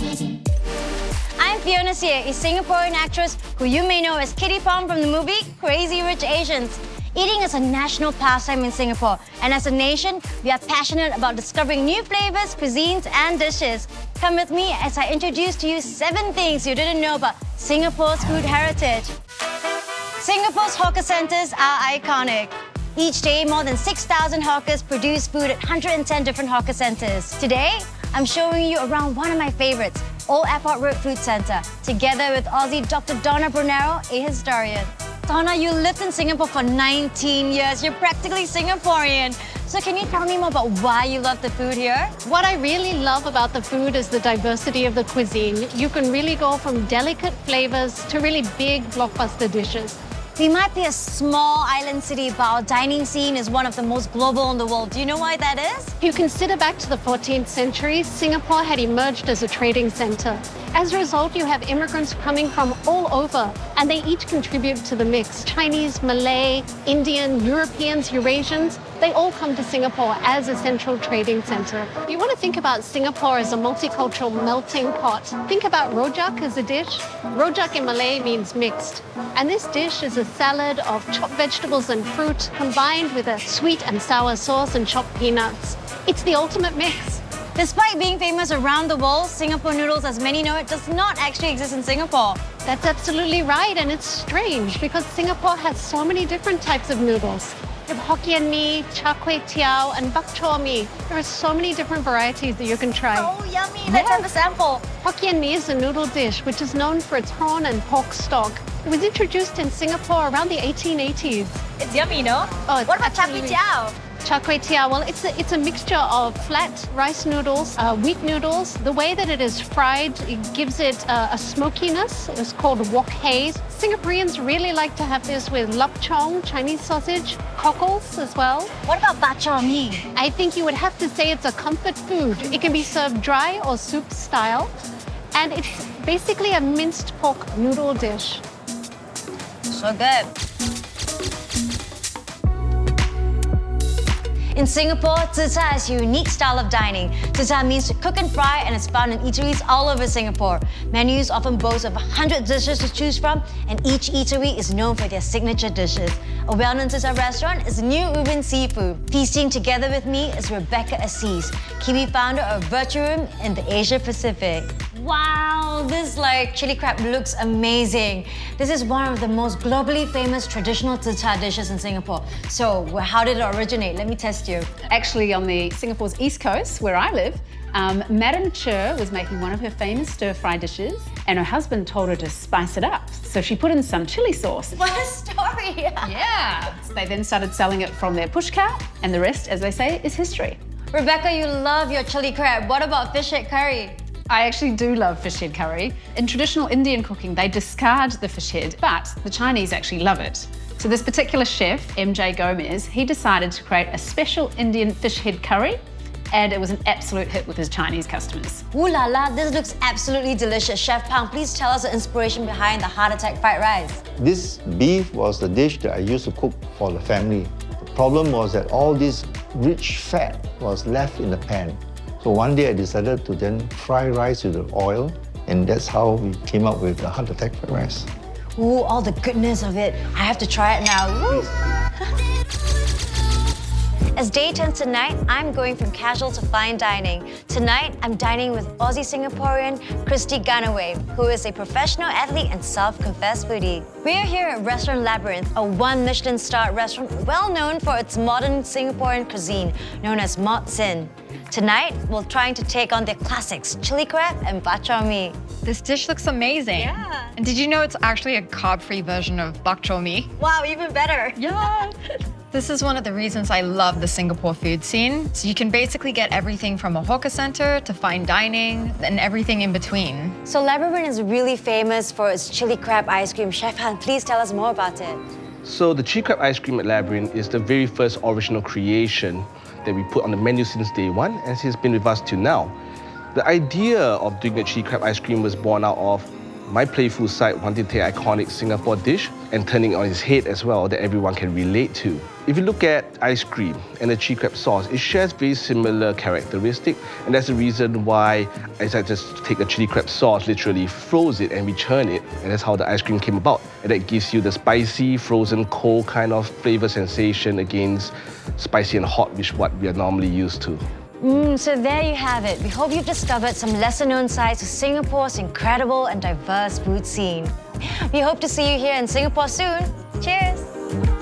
I'm Fiona Xie, a Singaporean actress who you may know as Kitty Pom from the movie Crazy Rich Asians. Eating is a national pastime in Singapore, and as a nation, we are passionate about discovering new flavors, cuisines, and dishes. Come with me as I introduce to you 7 things you didn't know about Singapore's food heritage. Singapore's hawker centres are iconic. Each day, more than 6,000 hawkers produce food at 110 different hawker centres. Today, I'm showing you around one of my favourites, Old Airport Road Food Centre, together with Aussie Dr. Donna Brunero, a historian. Donna, you lived in Singapore for 19 years. You're practically Singaporean. So can you tell me more about why you love the food here? What I really love about the food is the diversity of the cuisine. You can really go from delicate flavors to really big blockbuster dishes. We might be a small island city, but our dining scene is one of the most global in the world. Do you know why that is? If you consider back to the 14th century, Singapore had emerged as a trading center. As a result, you have immigrants coming from all over, and they each contribute to the mix. Chinese, Malay, Indian, Europeans, Eurasians, they all come to Singapore as a central trading center. You want to think about Singapore as a multicultural melting pot. Think about rojak as a dish. Rojak in Malay means mixed. And this dish is a salad of chopped vegetables and fruit combined with a sweet and sour sauce and chopped peanuts. It's the ultimate mix. Despite being famous around the world, Singapore noodles, as many know it, does not actually exist in Singapore. That's absolutely right, and it's strange because Singapore has so many different types of noodles. You have Hokkien mee, char kway teow, and bak chor mee. There are so many different varieties that you can try. Oh, yummy! Let's have a sample. Hokkien mee is a noodle dish which is known for its prawn and pork stock. It was introduced in Singapore around the 1880s. It's yummy, no? Oh, it's what about char kway absolutely- teow? Char kway teow, well, it's a mixture of flat rice noodles, wheat noodles. The way that it is fried, it gives it a smokiness. It's called wok haze. Singaporeans really like to have this with lap chong, Chinese sausage, cockles as well. What about bak chor mee? I think you would have to say it's a comfort food. It can be served dry or soup style. And it's basically a minced pork noodle dish. So good. In Singapore, zi char is a unique style of dining. Zi char means to cook and fry and is found in eateries all over Singapore. Menus often boast of 100 dishes to choose from, and each eatery is known for their signature dishes. A well-known zi char restaurant is New Ubin Seafood. Feasting together with me is Rebecca Assis, Kiwi founder of Virtue Room in the Asia Pacific. Wow, this chili crab looks amazing. This is one of the most globally famous traditional zi char dishes in Singapore. So, how did it originate? Let me test you. Actually, on Singapore's east coast, where I live, Madam Cher was making one of her famous stir-fry dishes, and her husband told her to spice it up. So she put in some chili sauce. What a story! Yeah. So they then started selling it from their push cart, and the rest, as they say, is history. Rebecca, you love your chili crab. What about fish head curry? I actually do love fish head curry. In traditional Indian cooking, they discard the fish head, but the Chinese actually love it. So this particular chef, MJ Gomez, he decided to create a special Indian fish head curry, and it was an absolute hit with his Chinese customers. Ooh la la, this looks absolutely delicious. Chef Pang, please tell us the inspiration behind the heart attack fried rice. This beef was the dish that I used to cook for the family. The problem was that all this rich fat was left in the pan. So one day I decided to then fry rice with the oil, and that's how we came up with the heart attack fried rice. Ooh, all the goodness of it. I have to try it now. Woo. As day turns to night, I'm going from casual to fine dining. Tonight, I'm dining with Aussie-Singaporean Christy Ganaway, who is a professional athlete and self-confessed foodie. We're here at Restaurant Labyrinth, a 1 Michelin-starred restaurant well known for its modern Singaporean cuisine, known as Mott Sin. Tonight, we're trying to take on their classics, chili crab and bak chor mee. This dish looks amazing. Yeah. And did you know it's actually a carb-free version of bak chor mee? Wow, even better. Yeah. This is one of the reasons I love the Singapore food scene. So you can basically get everything from a hawker center to fine dining and everything in between. So Labyrinth is really famous for its chili crab ice cream. Chef Han, please tell us more about it. So the chili crab ice cream at Labyrinth is the very first original creation that we put on the menu since day one, and it's been with us till now. The idea of doing a chili crab ice cream was born out of my playful side wanting to take an iconic Singapore dish and turning on its head as well that everyone can relate to. If you look at ice cream and the chili crab sauce, it shares very similar characteristics, and that's the reason why I decided to take the chili crab sauce, literally froze it and we churn it, and that's how the ice cream came about. And that gives you the spicy, frozen, cold kind of flavor sensation against spicy and hot, which is what we are normally used to. So there you have it. We hope you've discovered some lesser-known sides of Singapore's incredible and diverse food scene. We hope to see you here in Singapore soon. Cheers!